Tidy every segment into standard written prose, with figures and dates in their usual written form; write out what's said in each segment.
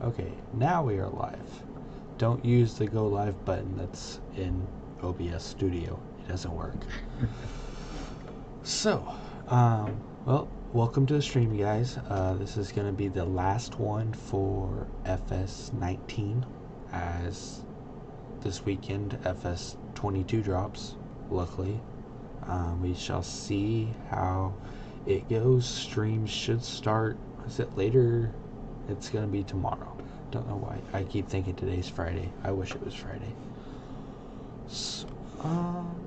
Okay, now we are live. Don't use the go live button that's in OBS Studio. It doesn't work. So, well, welcome to the stream, guys. This is going to be the last one for FS19, as this weekend FS22 drops, luckily. We shall see how it goes. Streams should start, is it later? It's going to be tomorrow. Don't know why. I keep thinking today's Friday. I wish it was Friday.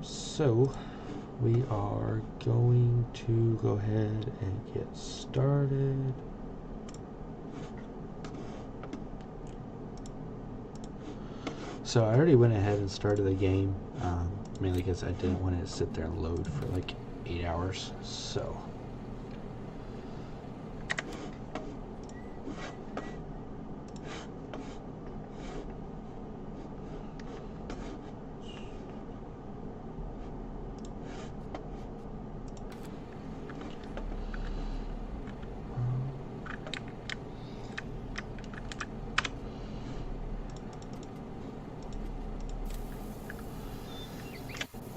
So we are going to go ahead and get started. So I already went ahead and started the game, mainly because I didn't want it to sit there and load for like 8 hours. So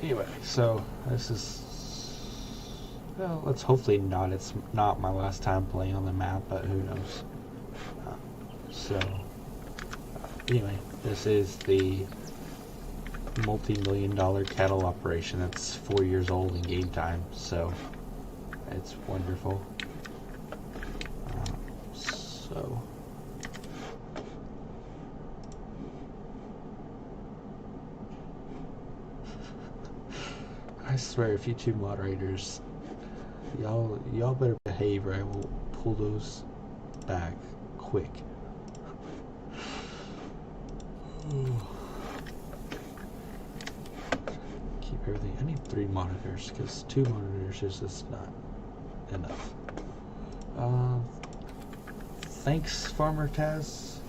anyway, so this is, well, let's hopefully not. It's not my last time playing on the map, but who knows. Anyway, this is the multi-million-dollar cattle operation that's 4 years old in game time, so it's wonderful. I swear, if you two moderators, y'all better behave, or I will pull those back quick. Keep everything. I need 3 monitors because 2 monitors is just not enough. Thanks, Farmer Taz.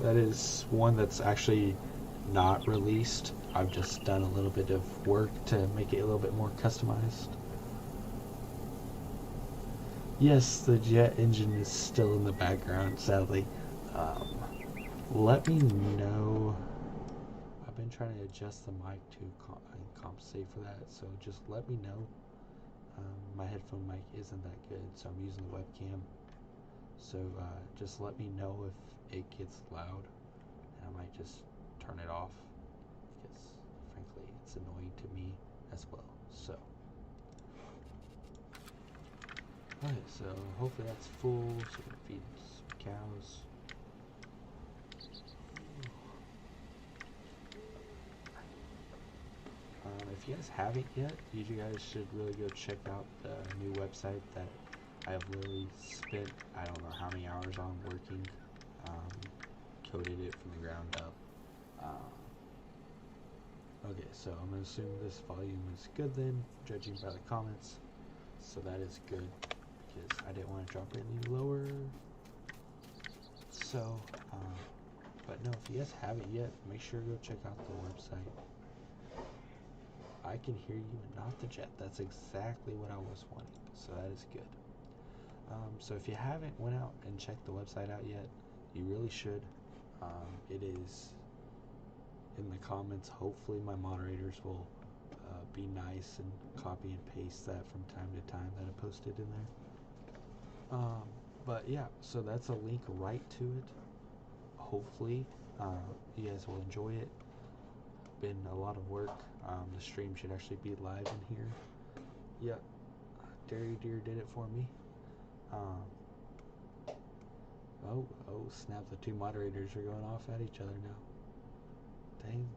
That is one that's actually not released. I've just done a little bit of work to make it a little bit more customized. Yes, the jet engine is still in the background, sadly. Let me know. I've been trying to adjust the mic to compensate for that, so just let me know. My headphone mic isn't that good, so I'm using the webcam. So just let me know if it gets loud, and I might just turn it off, because frankly it's annoying to me as well. So okay, so hopefully that's full, so we can feed some cows. If you guys haven't yet, you guys should really go check out the new website that I've really spent, I don't know how many hours on working. Coded it from the ground up. Okay, so I'm going to assume this volume is good then, judging by the comments. So that is good, because I didn't want to drop it any lower. So, but no, if you guys haven't yet, make sure to go check out the website. I can hear you and not the jet. That's exactly what I was wanting, so that is good. So if you haven't went out and checked the website out yet, you really should. It is in the comments. Hopefully my moderators will be nice and copy and paste that from time to time that I posted in there. But yeah, so that's a link right to it. Hopefully you guys will enjoy it. Been a lot of work. The stream should actually be live in here. Yep, Dairy Deer did it for me. Oh snap, the 2 moderators are going off at each other now. Dang.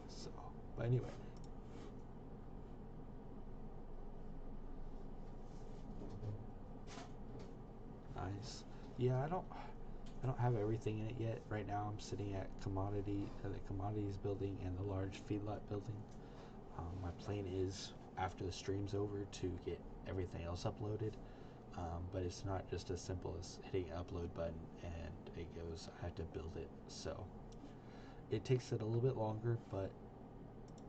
So, but anyway. Nice. Yeah, I don't have everything in it yet. Right now I'm sitting at the commodities building and the large feedlot building. My plan is, after the stream's over, to get everything else uploaded. But it's not just as simple as hitting an upload button and it goes. I have to build it, so it takes it a little bit longer, but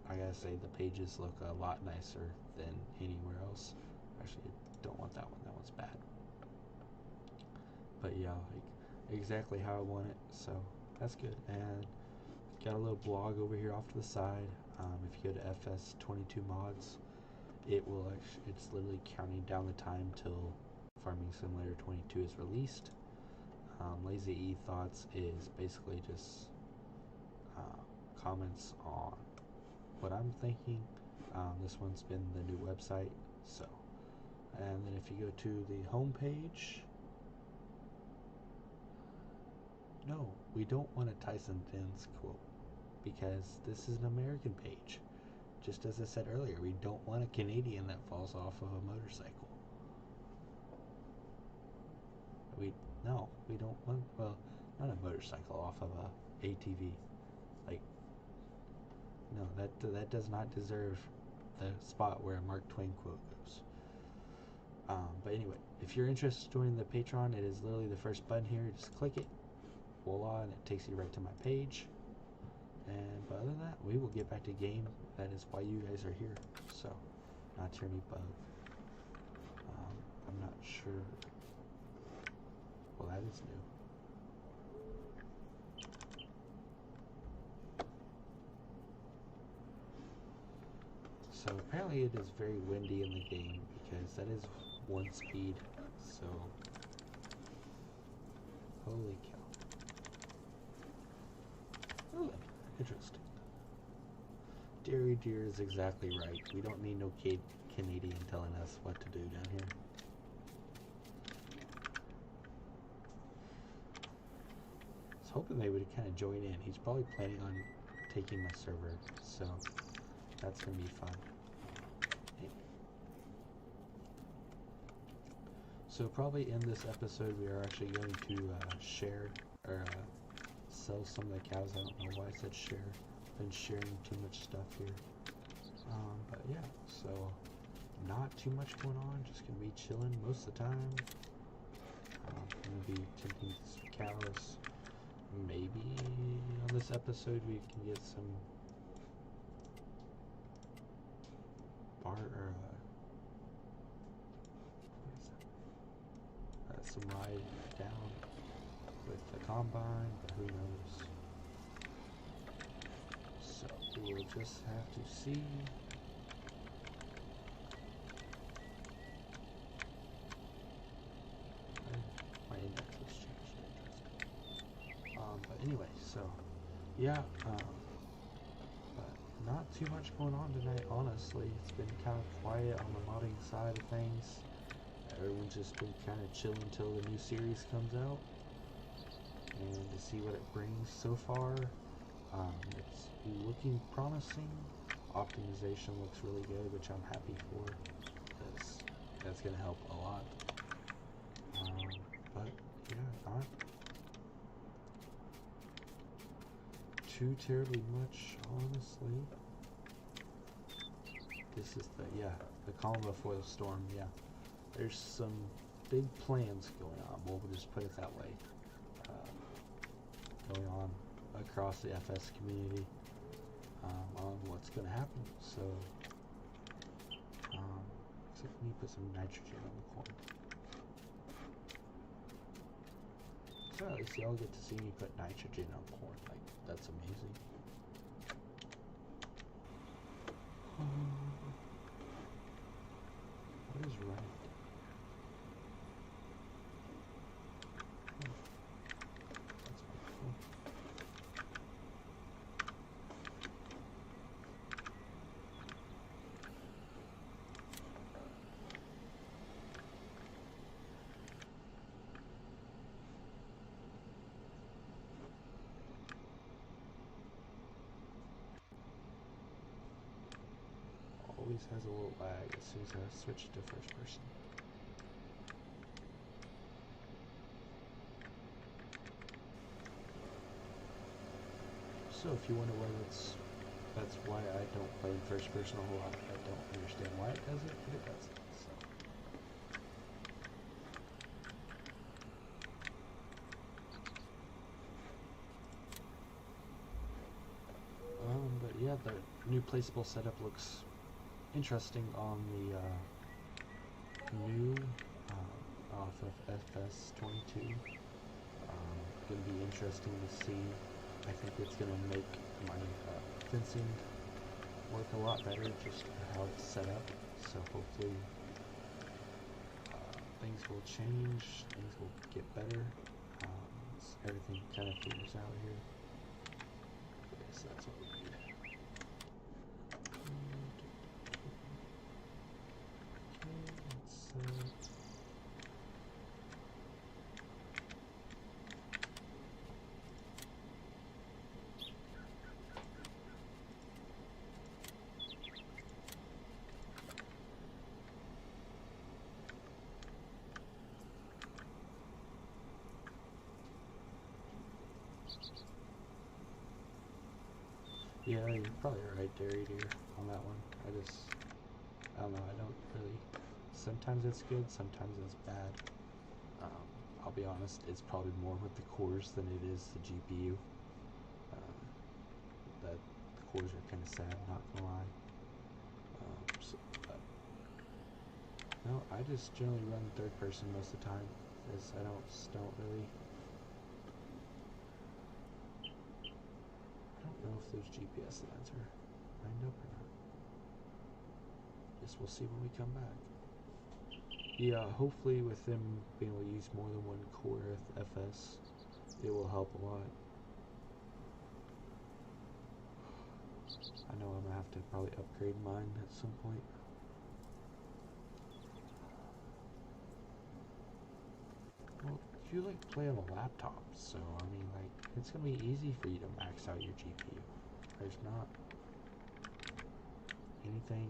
I gotta say the pages look a lot nicer than anywhere else. Actually, I don't want that one. That one's bad. yeah, like exactly how I want it. So that's good. And got a little blog over here off to the side. If you go to FS22 mods, it's literally counting down the time till Farming Simulator 22 is released. Lazy E Thoughts is basically just comments on what I'm thinking. This one's been the new website, so. And then if you go to the home page, no, we don't want a Tyson Dens quote because this is an American page. Just as I said earlier, we don't want a Canadian that falls off of a motorcycle. We don't want, well, not a motorcycle, off of a ATV. Like, no, that does not deserve the spot where a Mark Twain quote goes. But anyway, if you're interested in joining the Patreon, it is literally the first button here. Just click it, voila, and it takes you right to my page. And but other than that, we will get back to game. That is why you guys are here. So, not Tyranny Bug. I'm not sure. Well, that is new. So apparently it is very windy in the game because that is 1 speed. So, holy cow. Oh, interesting. Dairy Deer is exactly right. We don't need no Canadian telling us what to do down here. I was hoping they would kind of join in. He's probably planning on taking my server, so that's going to be fun. So probably in this episode we are actually going to share or sell some of the cows. I don't know why I said share. I've been sharing too much stuff here. But yeah, so not too much going on. Just gonna be chilling most of the time. Gonna be tending some cows. Maybe on this episode we can get some some ride down with the combine, but who knows. So we'll just have to see. My index has changed. But anyway, so yeah, but not too much going on tonight, honestly. It's been kind of quiet on the modding side of things. Everyone's just been kind of chilling until the new series comes out and to see what it brings so far. It's looking promising. Optimization looks really good, which I'm happy for because that's going to help a lot. But yeah, not too terribly much, honestly. This is the calm before the storm, yeah. There's some big plans going on. We'll just put it that way. Going on across the FS community on what's going to happen. So, looks like we need to put some nitrogen on the corn. So at least y'all get to see me put nitrogen on corn. Like, that's amazing. What is right? Always has a little lag as soon as I switch to first person. So if you wonder why that's why I don't play in first person a whole lot. I don't understand why it does it, but it does it. So. But yeah, the new placeable setup looks interesting on the new off of FS22. going to be interesting to see. I think it's going to make my fencing work a lot better, just how it's set up. So hopefully things will change, things will get better. Everything kind of figures out here. Okay, so that's what we need. Okay, let's yeah, you're probably right there, dear, on that one. I don't know, I don't really, sometimes it's good, sometimes it's bad. I'll be honest, it's probably more with the cores than it is the GPU. The cores are kind of sad, not gonna lie. No, I just generally run third person most of the time, because I don't really. I don't know if those GPS lines are lined up or not. Guess we'll see when we come back. Yeah, hopefully with them being able to use more than one core FS, it will help a lot. I know I'm gonna have to probably upgrade mine at some point. Well, you like play on a laptop, so I mean, like, it's gonna be easy for you to max out your GPU. There's not anything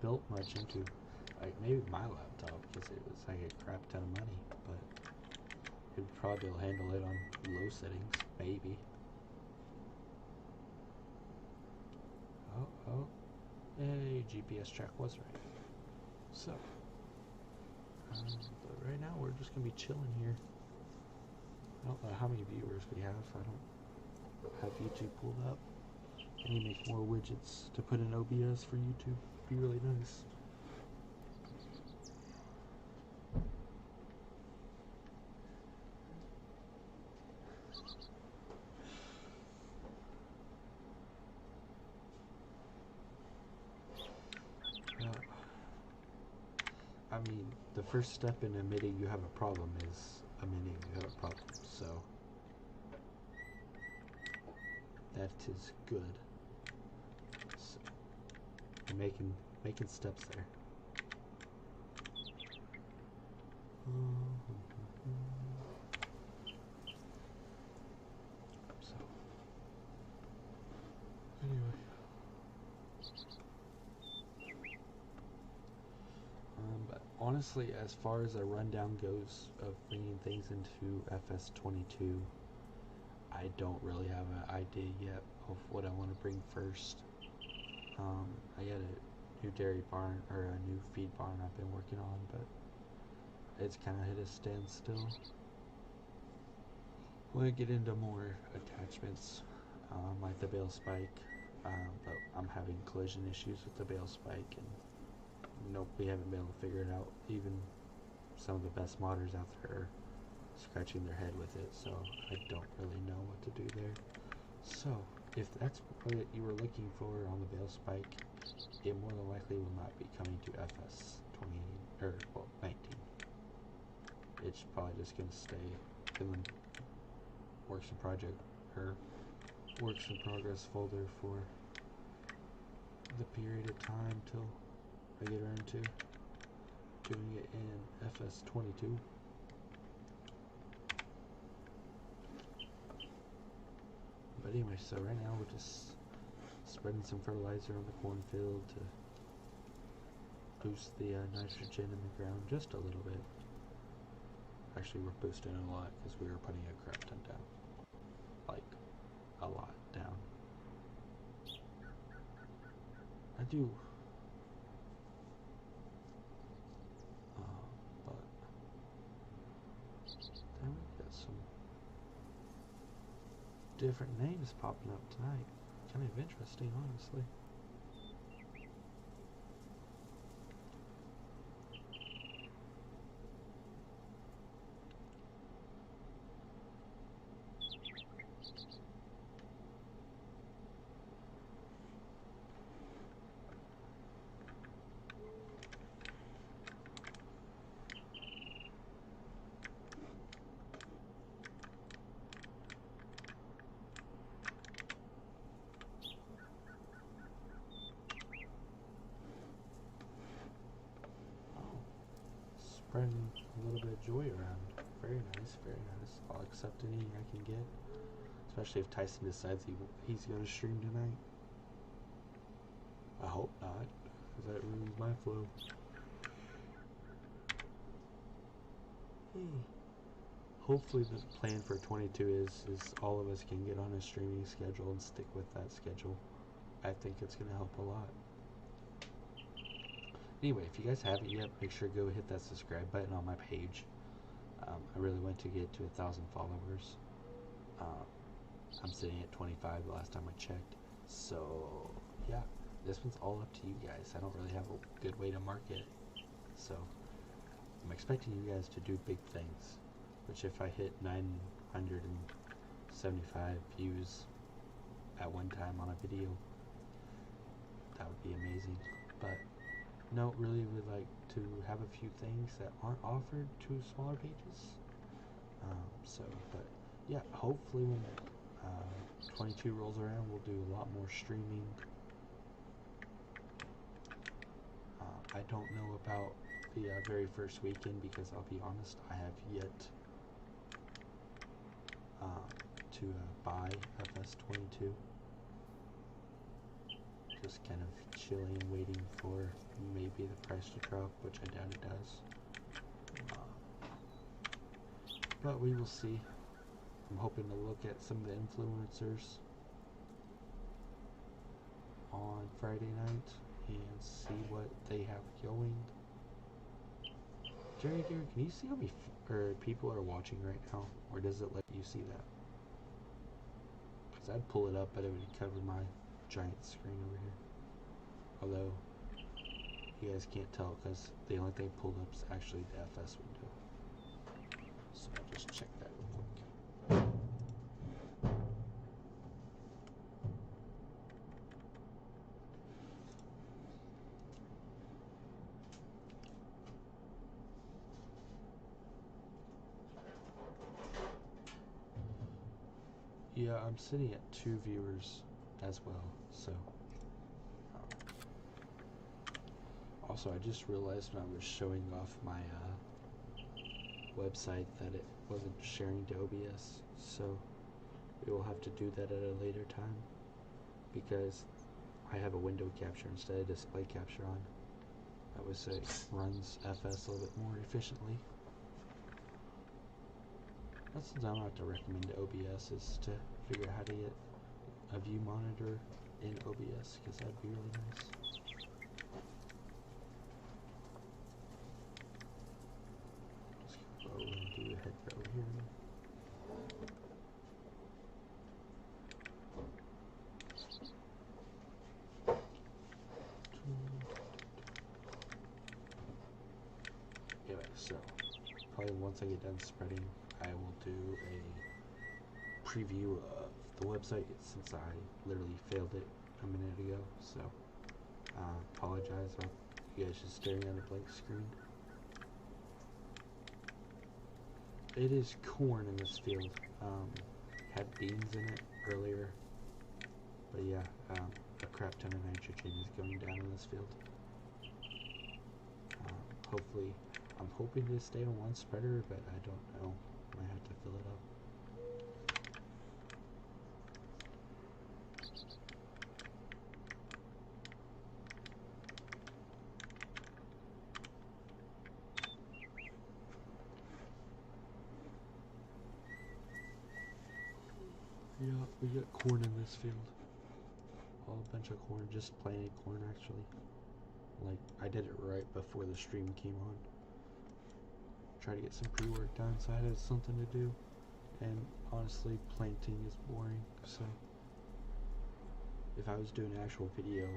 built much into, like, maybe my laptop, because it was like a crap ton of money, but it would probably be able to handle it on low settings, maybe. Oh, hey, GPS track was right. So, but right now we're just gonna be chilling here. I don't know how many viewers we have. I don't have YouTube pulled up. I need to make more widgets to put in OBS for YouTube. It'd be really nice. I mean, the first step in admitting you have a problem is admitting you have a problem, so that is good. So, you're making steps there. So, anyway. But honestly, as far as a rundown goes of bringing things into FS22, I don't really have an idea yet of what I want to bring first. I got a new dairy barn, or a new feed barn I've been working on, but it's kind of hit a standstill. When I get into more attachments, like the bale spike, but I'm having collision issues with the bale spike, and nope, we haven't been able to figure it out. Even some of the best modders out there are scratching their head with it, so I don't really know what to do there. So, if that's what you were looking for on the bale spike, it more than likely will not be coming to FS20, or, well, 19. It's probably just going to stay in the works in progress folder for the period of time till I get around to doing it in FS22. But anyway, so right now we're just spreading some fertilizer on the cornfield to boost the nitrogen in the ground just a little bit. Actually, we're boosting it a lot because we were putting a crap ton down. Like, a lot down. I do. But then we got some different names popping up tonight. Kind of interesting, honestly. spreading a little bit of joy around. Very nice, very nice. I'll accept any I can get, especially if Tyson decides he's going to stream tonight. I hope not, because that ruins my flow. Hopefully the plan for 22 is all of us can get on a streaming schedule and stick with that schedule. I think it's going to help a lot. Anyway, if you guys haven't yet, make sure to go hit that subscribe button on my page. I really want to get to 1,000 followers. I'm sitting at 25 the last time I checked. So, yeah, this one's all up to you guys. I don't really have a good way to market it. So, I'm expecting you guys to do big things. Which if I hit 975 views at one time on a video, that would be amazing. But no, really would like to have a few things that aren't offered to smaller pages. But yeah, hopefully when 22 rolls around, we'll do a lot more streaming. I don't know about the very first weekend because I'll be honest, I have yet to buy FS19. Just kind of chilling and waiting for maybe the price to drop, which I doubt it does. But we will see. I'm hoping to look at some of the influencers on Friday night and see what they have going. Jerry, can you see how many people are watching right now? Or does it let you see that? Because I'd pull it up, but it would cover my giant screen over here. Although, you guys can't tell because the only thing pulled up is actually the FS window. So I'll just check that real quick. Yeah, I'm sitting at 2 viewers as well, so. Also, I just realized when I was showing off my website that it wasn't sharing to OBS, so we will have to do that at a later time because I have a window capture instead of display capture on. That way it runs FS a little bit more efficiently. That's something I'm going to have to recommend to OBS is to figure out how to get a view monitor in OBS because that'd be really nice. Let's go and do a head row here. Anyway, so probably once I get done spreading, I will do a preview of the website since I literally failed it a minute ago. So, apologize about you guys just staring at a blank screen. It is corn in this field. Had beans in it earlier, but yeah, a crap ton of nitrogen is going down in this field. Hopefully, I'm hoping to stay on one spreader, but I don't know. Might have to fill it up. Yeah, we got corn in this field. A bunch of corn, just planted corn actually. Like, I did it right before the stream came on. Try to get some pre-work done so I had something to do. And honestly, planting is boring, so if I was doing an actual video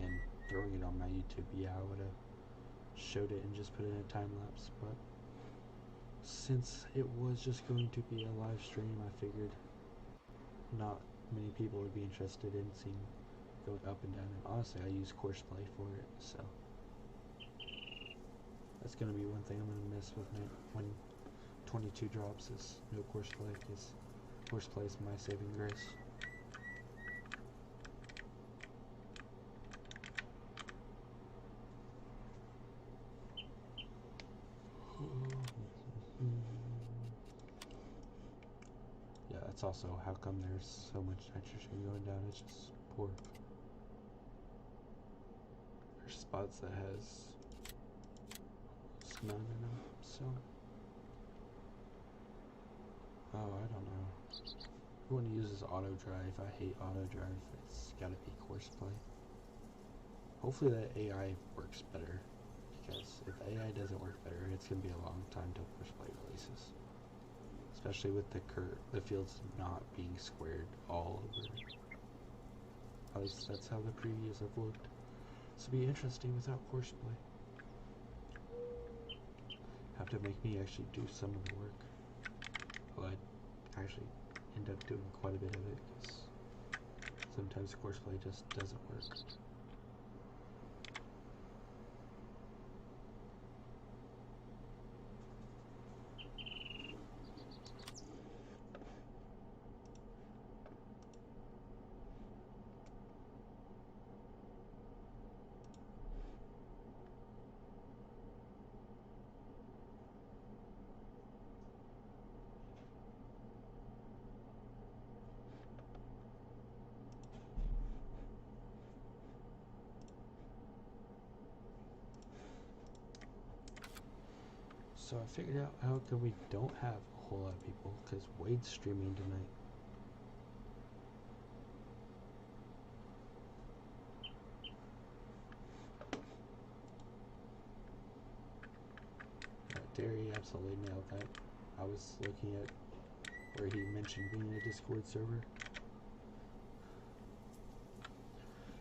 and throwing it on my YouTube, yeah, I would have showed it and just put it in a time lapse, but since it was just going to be a live stream, I figured not many people would be interested in seeing going up and down, and honestly I use Courseplay for it, so that's going to be one thing I'm going to miss with when 22 drops is no Courseplay, because Courseplay is my saving grace. That's also how come there's so much nitrogen going down. It's just poor. There's spots that has none in them, so. Oh, I don't know. Everyone uses auto drive. I hate auto drive. It's gotta be course play. Hopefully that AI works better, because if AI doesn't work better, it's gonna be a long time till course play releases. Especially with the fields not being squared all over. At least that's how the previews have looked. This will be interesting without course play. Have to make me actually do some of the work. Well, I actually end up doing quite a bit of it because sometimes course play just doesn't work. So I figured out how come we don't have a whole lot of people, because Wade's streaming tonight. Derry absolutely nailed that. I was looking at where he mentioned being a Discord server.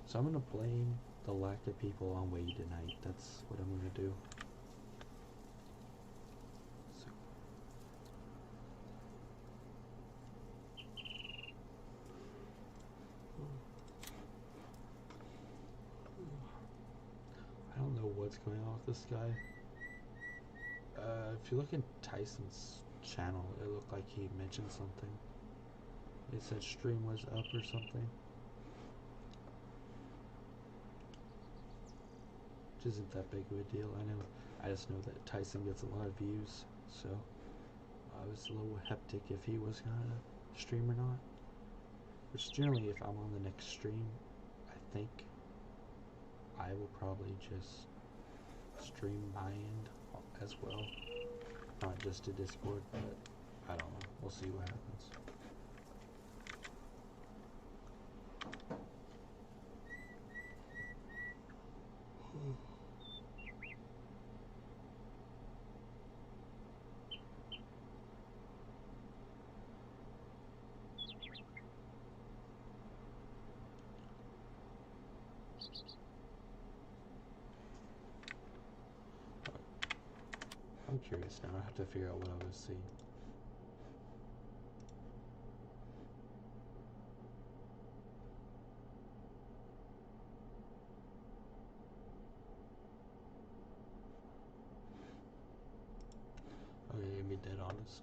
So I'm going to blame the lack of people on Wade tonight. That's what I'm going to do. I don't know what's going on with this guy. If you look at Tyson's channel, it looked like he mentioned something. It said stream was up or something. Which isn't that big of a deal, I know. I just know that Tyson gets a lot of views, so I was a little hectic if he was gonna stream or not. Which generally, if I'm on the next stream, I think I will probably just stream my end as well. Not just to Discord, but I don't know. We'll see what happens. I'm curious now. I have to figure out what I was seeing. Okay, to be dead honest.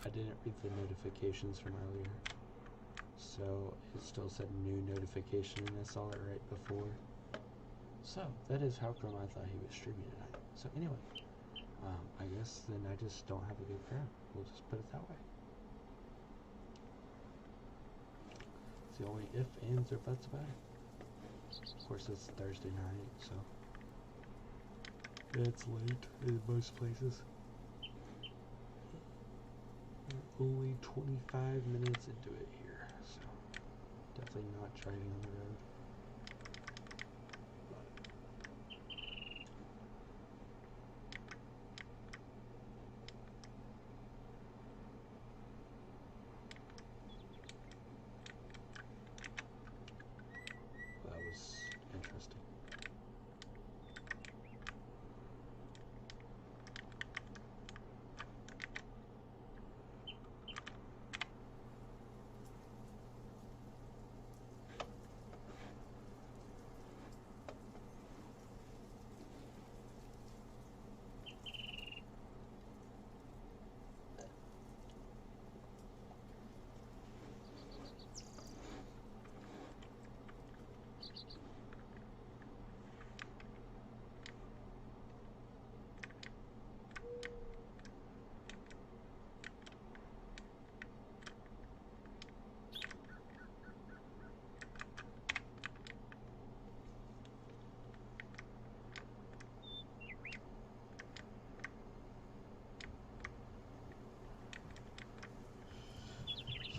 I didn't read the notifications from earlier. So it still said new notification and I saw it right before. So that is how come I thought he was streaming tonight. So anyway, I guess then I just don't have a good crowd. We'll just put it that way. It's the only if, ands, or buts about it. Of course, it's Thursday night, so it's late in most places. We're only 25 minutes into it here, so definitely not driving on the road. That was interesting.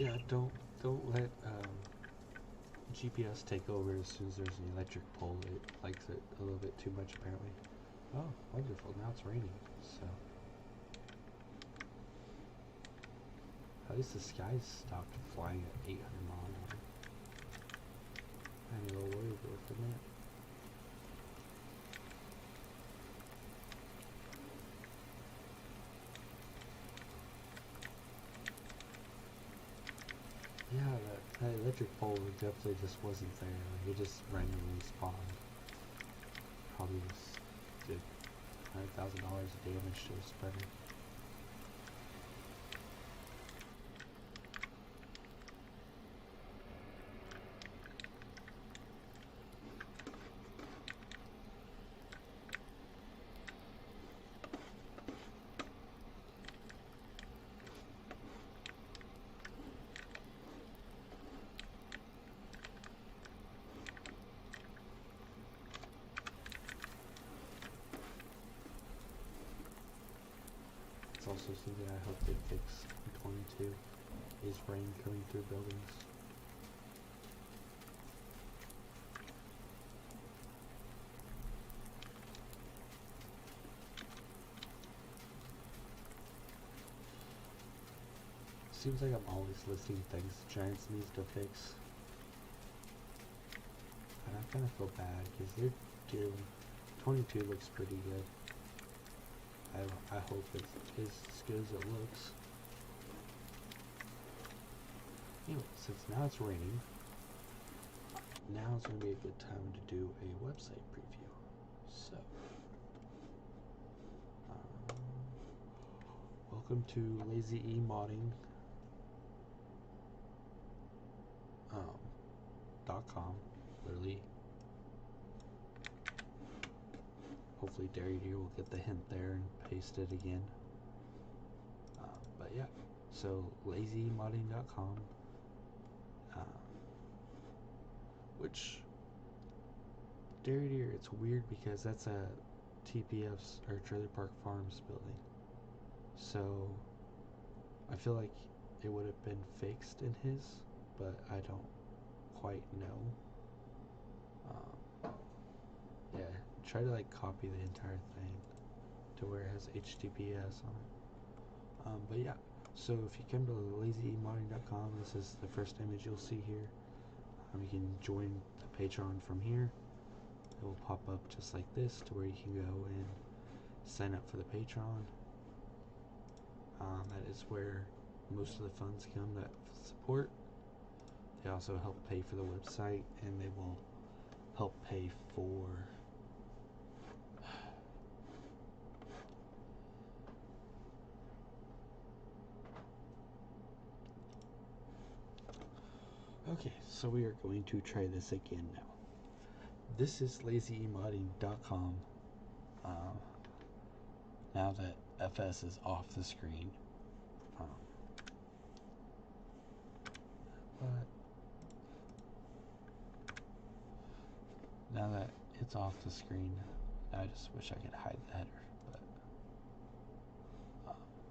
yeah, don't let GPS take over as soon as there's an electric pole. It likes it a little bit too much, apparently. Oh, wonderful. Now it's raining, so at least the skies stopped flying at 800 miles an hour. I'm a little worried there for a minute. Yeah, that electric pole definitely just wasn't there. Like, it just randomly spawned. Probably just did $100,000 of damage to the spreader. It's also something I hope they fix in 22 is rain coming through buildings. Seems like I'm always listing things Giants needs to fix. And I kind of feel bad because they're doing 22 looks pretty good. I hope it's as good as it looks. Anyway, since now it's raining, now is going to be a good time to do a website preview. So, welcome to Lazy E Modding. .com, literally. Hopefully Derry here will get the hint there and paste it again. But yeah, so lazymodding.com, which Derry Deer, it's weird because that's a TPF's or Trailer Park Farms building. So I feel like it would have been fixed in his, but I don't quite know. Yeah, try to like copy the entire thing to where it has HTTPS on it. But yeah, so if you come to lazymodding.com, this is the first image you'll see here. You can join the Patreon from here. It will pop up just like this to where you can go and sign up for the Patreon. That is where most of the funds come that support. They also help pay for the website, and they will help pay for okay, so we are going to try this again now. This is lazymodding.com. Now that FS is off the screen. But now that it's off the screen, I just wish I could hide the header.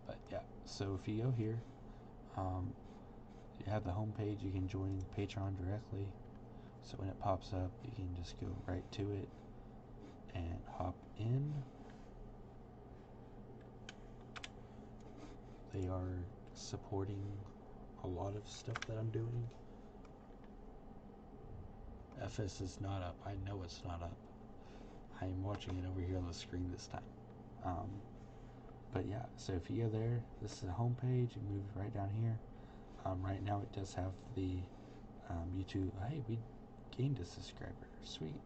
But yeah, so if you go here, you have the home page. You can join Patreon directly. So when it pops up, you can just go right to it and hop in. They are supporting a lot of stuff that I'm doing. FS is not up. I know it's not up. I am watching it over here on the screen this time. But yeah, so if you go there, this is the home page. You move right down here. Right now it does have the YouTube. Hey, we gained a subscriber. Sweet.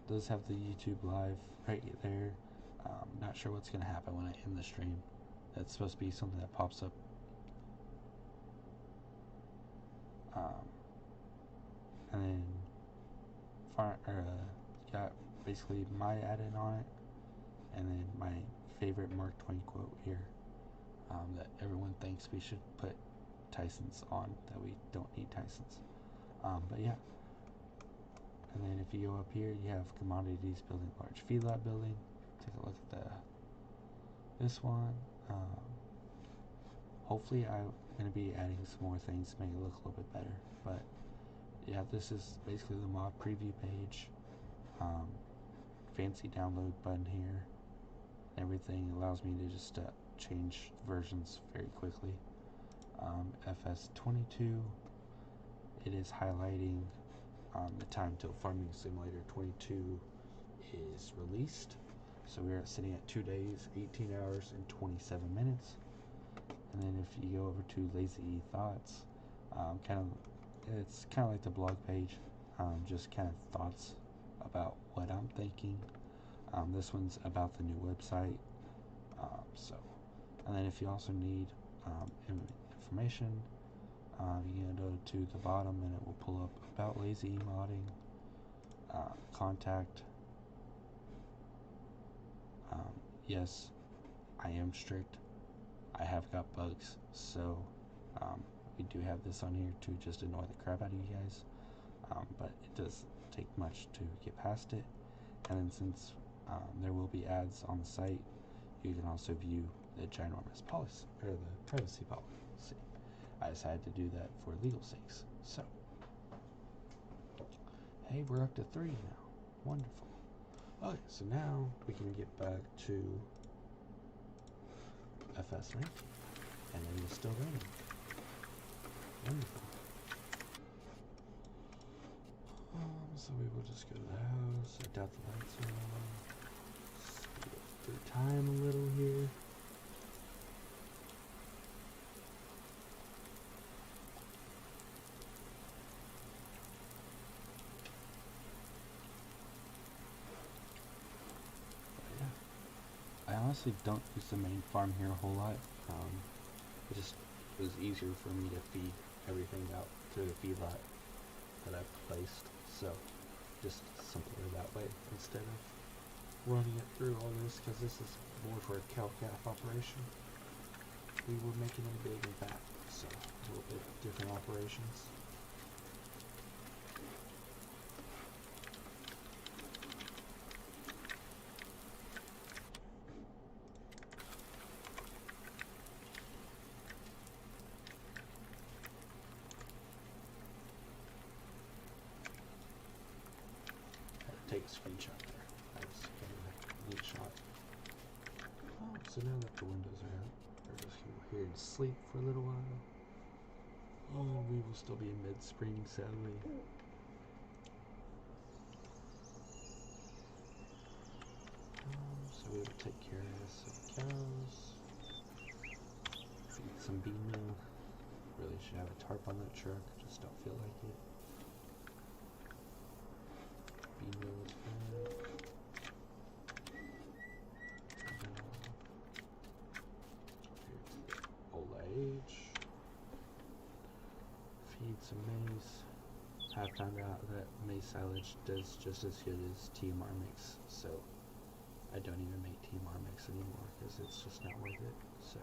Does have the YouTube live right there. Not sure what's going to happen when I end the stream. That's supposed to be something that pops up. And then got basically my add-in on it, and then my favorite Mark Twain quote here, that everyone thinks we should put Tyson's on, that we don't need Tyson's. But yeah. And then if you go up here, you have commodities, building large feedlot building. Take a look at this one. Hopefully going to be adding some more things to make it look a little bit better. But yeah, this is basically the mod preview page. Fancy download button here. Everything allows me to just change versions very quickly. FS22, it is highlighting the time till Farming Simulator 22 is released. So we're sitting at 2 days, 18 hours, and 27 minutes. And then if you go over to Lazy Thoughts, it's kind of like the blog page, just kind of thoughts about what I'm thinking. This one's about the new website. And then if you also need information, you can go to the bottom and it will pull up about lazy modding, contact. Yes, I am strict. I have got bugs, so we do have this on here to just annoy the crap out of you guys. But it does take much to get past it. And then since there will be ads on the site, you can also view the ginormous policy or the privacy policy. I decided to do that for legal sakes. So, hey, we're up to 3 now. Wonderful. Okay, so now we can get back to FS19, and it is still running. Wonderful. So we will just go to the house. I doubt the lights are on. Speed up through time a little here. I honestly don't use the main farm here a whole lot. It just was easier for me to feed everything out through the feedlot that I've placed. So just simpler that way instead of running it through all this, because this is more for a cow-calf operation. We were making them big and fat, so a little bit different operations. Take a screenshot there. I was getting a neat shot. Oh, so now that the windows are out, we're just going to go here and sleep for a little while. Oh, we will still be in mid-spring, sadly. So we will take care of some cows. Feed some bean meal. Really should have a tarp on that truck, just don't feel like it. Bean meal is fine. Here's the old age. Feed some maize. I found out that maize silage does just as good as TMR mix, so I don't even make TMR mix anymore because it's just not worth it. So.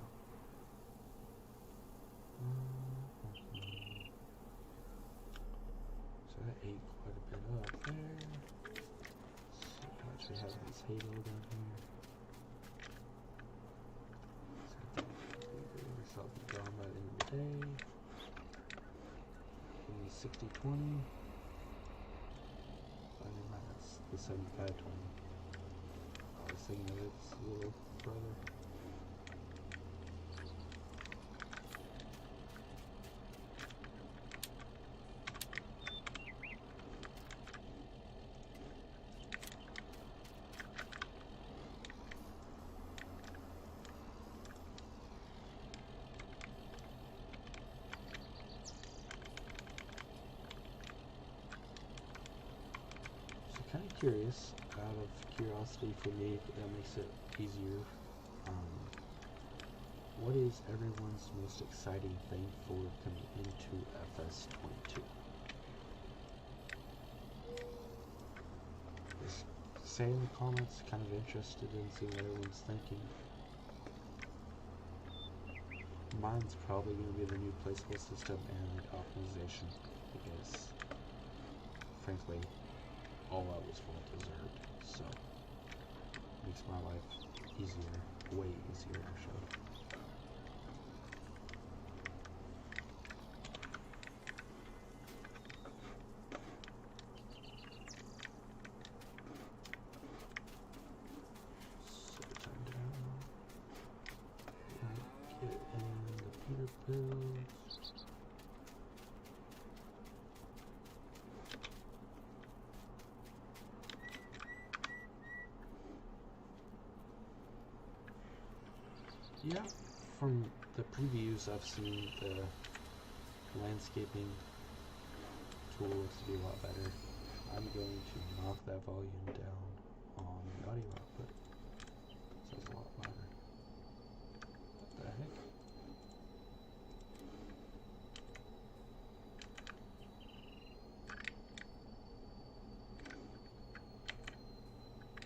So I ate quite a bit up there. So I actually have this halo down here. So I'll be gone by the end of the day. 60-20. I mean, that's the 75-20. I was thinking of its little brother. Kind of curious, out of curiosity for me, that makes it easier. What is everyone's most exciting thing for coming into FS22? Just say in the comments, kind of interested in seeing what everyone's thinking. Mine's probably going to be the new placeable system and optimization, because frankly, all that was well deserved, so makes my life easier, way easier actually. Yeah, from the previews I've seen, the landscaping tool looks to be a lot better. I'm going to knock that volume down on the audio output so it's a lot louder. What the heck?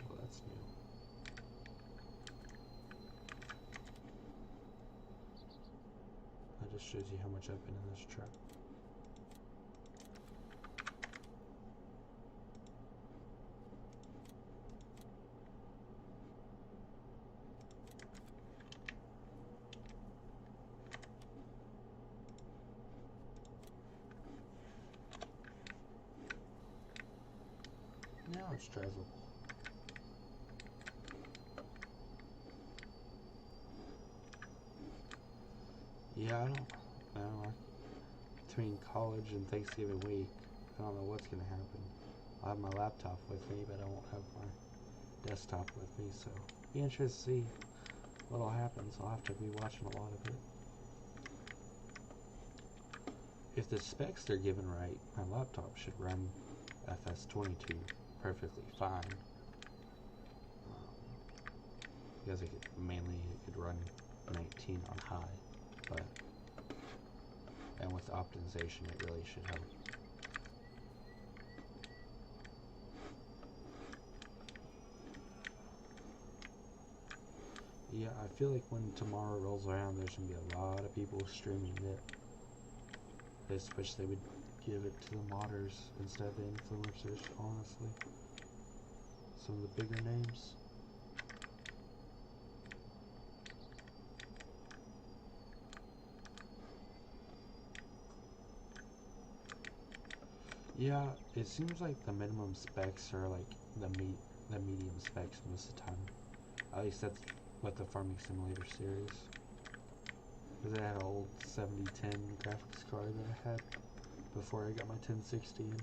Well, that's new. That just shows you how much I've been in this truck. Now it's drivable. Yeah, I don't know. Between college and Thanksgiving week, I don't know what's going to happen. I'll have my laptop with me, but I won't have my desktop with me, so be interested to see what'll happen, so I'll have to be watching a lot of it. If the specs they're given right, my laptop should run FS19 perfectly fine. Because it could run 19 on high, but and with optimization it really should help. Yeah, I feel like when tomorrow rolls around there's gonna be a lot of people streaming it. I just wish they would give it to the modders instead of the influencers, honestly. Some of the bigger names. Yeah, it seems like the minimum specs are like the medium specs most of the time. At least that's what the Farming Simulator series. Because I had an old 7010 graphics card that I had before I got my 1060 in.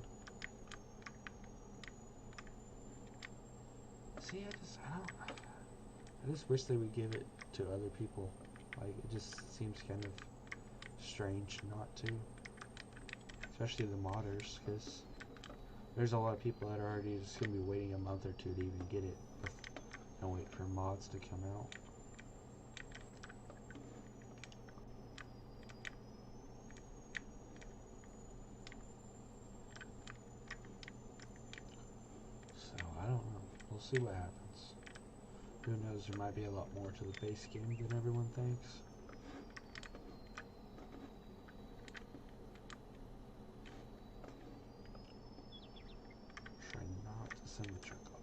See, I just wish they would give it to other people. Like, it just seems kind of strange not to. Especially the modders, because there's a lot of people that are already just going to be waiting a month or two to even get it and wait for mods to come out. So, I don't know. We'll see what happens. Who knows, there might be a lot more to the base game than everyone thinks. Try not to send the truck off.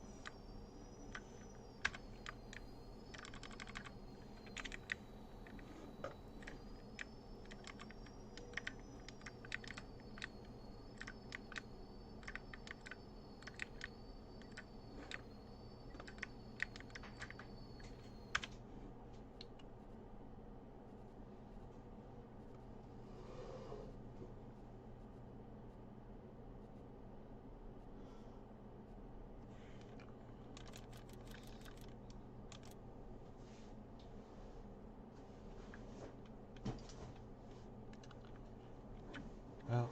Well,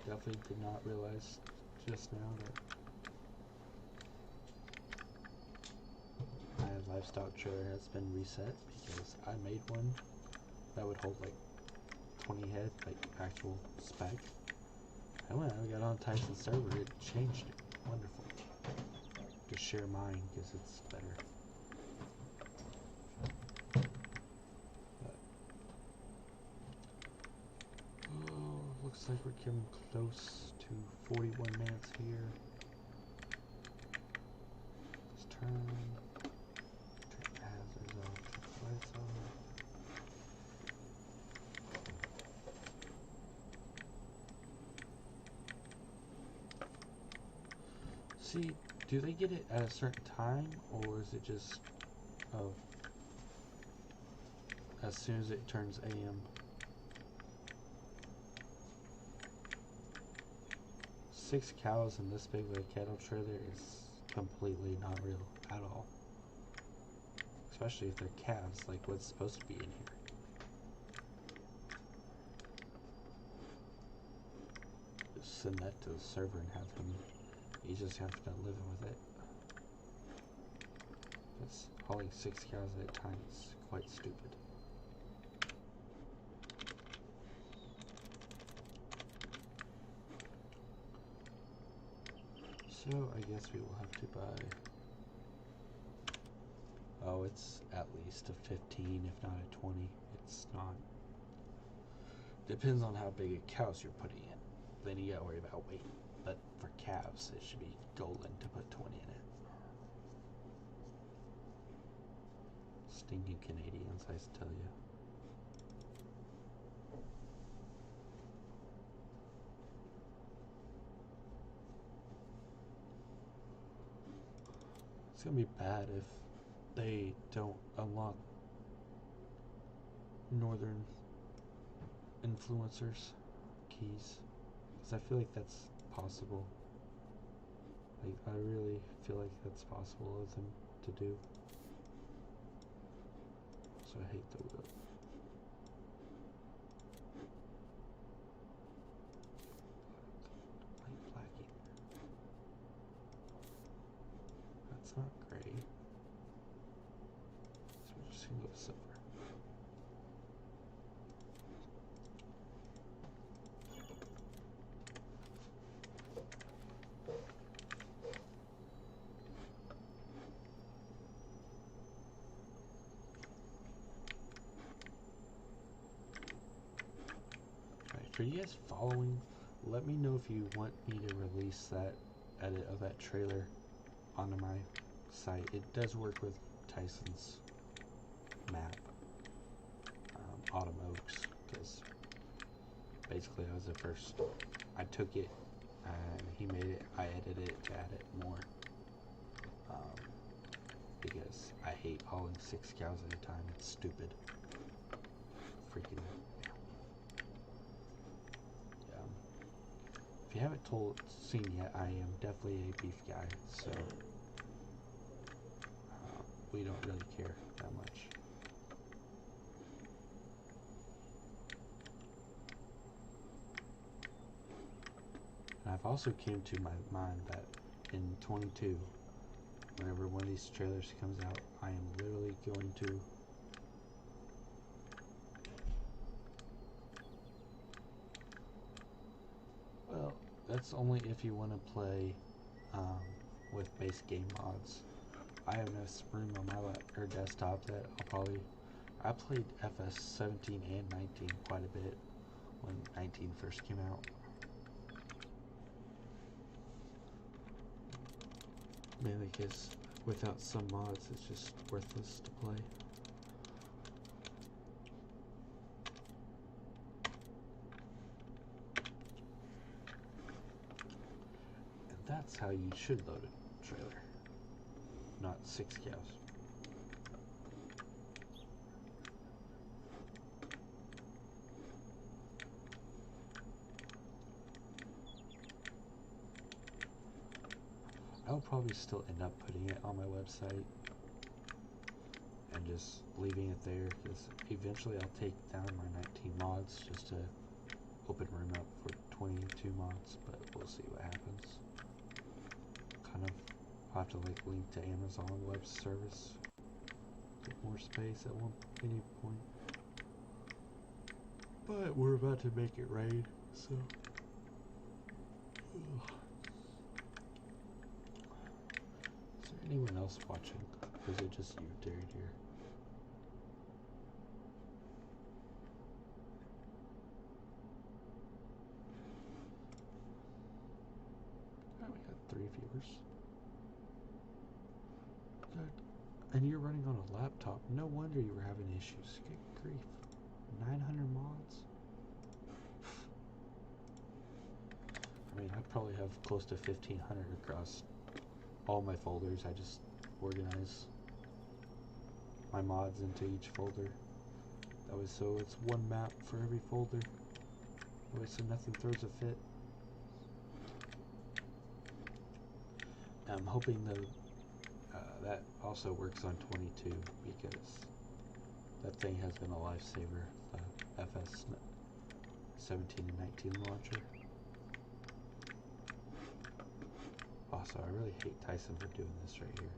definitely did not realize just now that my livestock trailer has been reset because I made one that would hold like 20 head, like actual spec. And when I got on Tyson's server, it changed it. Wonderful. Just share mine because it's better. But, oh, looks like we're getting close to 41 minutes here. Let's turn the hazards off, turn the lights off. See, do they get it at a certain time, or is it just as soon as it turns AM? 6 cows in this big of a cattle trailer is completely not real at all. especially if they're calves, like what's supposed to be in here. Just send that to the server and have him, you just have to live with it. Because hauling 6 cows at a time is quite stupid. So I guess we will have to buy, oh, it's at least a 15, if not a 20. It's not, depends on how big a cows you're putting in. Then you gotta worry about weight. But for calves, it should be golden to put 20 in it. Stinking Canadians, I tell you. It's gonna be bad if they don't unlock northern influencers keys, because I feel like that's possible. Like, I really feel like that's possible of them to do. So I hate the wheel. Light blacking. That's not great. So we're just gonna go with silver. For you guys following, let me know if you want me to release that edit of that trailer onto my site. It does work with Tyson's map, Autumn Oaks, because basically I was the first. I took it and he made it. I edited it to add it more, because I hate hauling 6 cows at a time. It's stupid. Freaking. If you haven't seen yet, I am definitely a beef guy, so we don't really care that much. And I've also came to my mind that in 22, whenever one of these trailers comes out, I am literally going to that's only if you want to play with base game mods. I have enough room on my desktop that I played FS17 and 19 quite a bit when 19 first came out. Mainly because without some mods, it's just worthless to play. That's how you should load a trailer, not 6 cows. I'll probably still end up putting it on my website and just leaving it there, because eventually I'll take down my 19 mods just to open room up for 22 mods, but we'll see what happens. I'll have to like link to Amazon Web Service, get more space at any point. But we're about to make it rain, so. Is there anyone else watching? Or is it just you, dear? Alright, we got 3 viewers. Good. And you're running on a laptop. No wonder you were having issues. Good grief. 900 mods? I mean, I probably have close to 1,500 across all my folders. I just organize my mods into each folder. That way, so it's one map for every folder. That way, so nothing throws a fit. I'm hoping that also works on 22 because that thing has been a lifesaver, the FS19 and 19 launcher. Also, I really hate Tyson for doing this right here.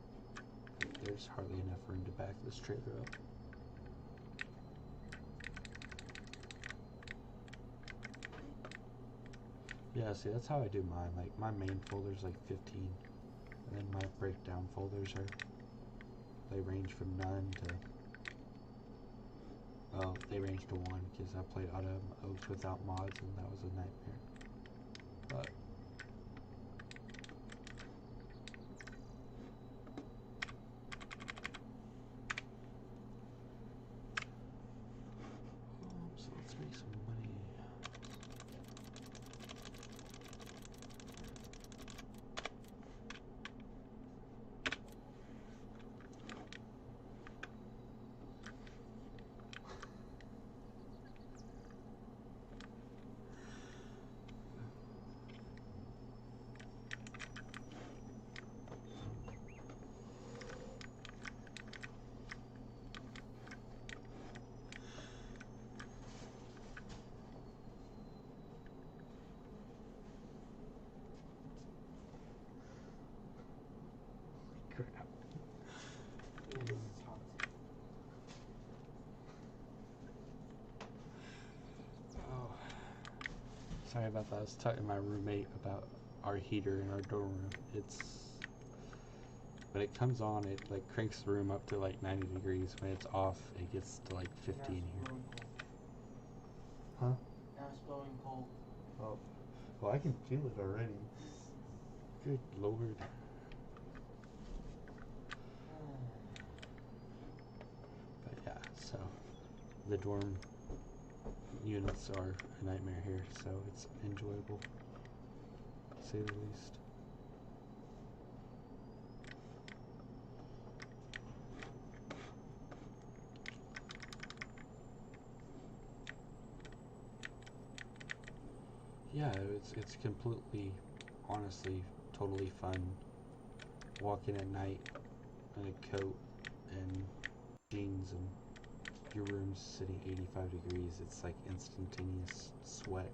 There's hardly enough room to back this trailer up. Yeah, see, that's how I do mine. Like, my main folder's like 15, and then my breakdown folders they range from none to, well, they range to 1 because I played Autumn Oaks without mods, and that was a nightmare. But so let's make some money. Crap. Oh, sorry about that. I was talking to my roommate about our heater in our dorm room. When it comes on, it like cranks the room up to like 90 degrees. When it's off, it gets to like 15 here. Huh? Now it's blowing cold. Oh, well, I can feel it already. Good Lord. But yeah, so the dorm units are a nightmare here, so it's enjoyable, to say the least. Yeah, it's completely, honestly, totally fun walking at night in a coat and jeans and your room's sitting 85 degrees. It's like instantaneous sweat.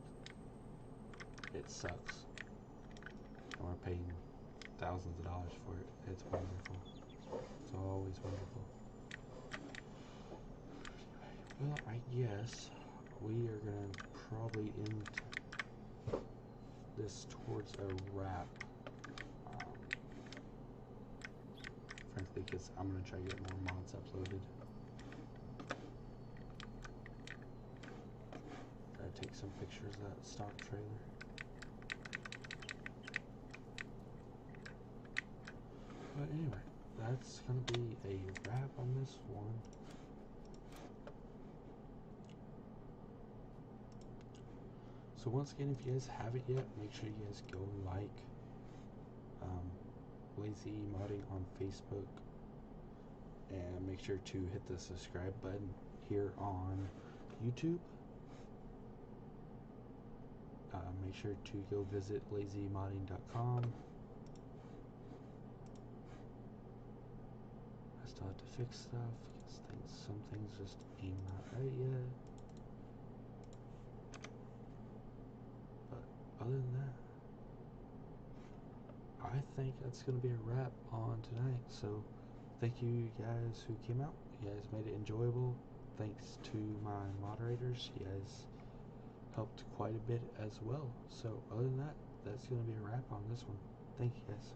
It sucks. And we're paying thousands of dollars for it. It's wonderful. It's always wonderful. Well, I guess we are gonna probably end this towards a wrap. Frankly, because I'm gonna try to get more mods uploaded. Gotta take some pictures of that stock trailer. But anyway, that's gonna be a wrap on this one. So once again, if you guys haven't yet, make sure you guys go like Lazy Modding on Facebook, and make sure to hit the subscribe button here on YouTube. Make sure to go visit lazymodding.com. I still have to fix stuff because some things just ain't not right yet. But other than that, I think that's going to be a wrap on tonight. So thank you guys who came out. You guys made it enjoyable. Thanks to my moderators. You guys helped quite a bit as well. So other than that, that's going to be a wrap on this one. Thank you guys.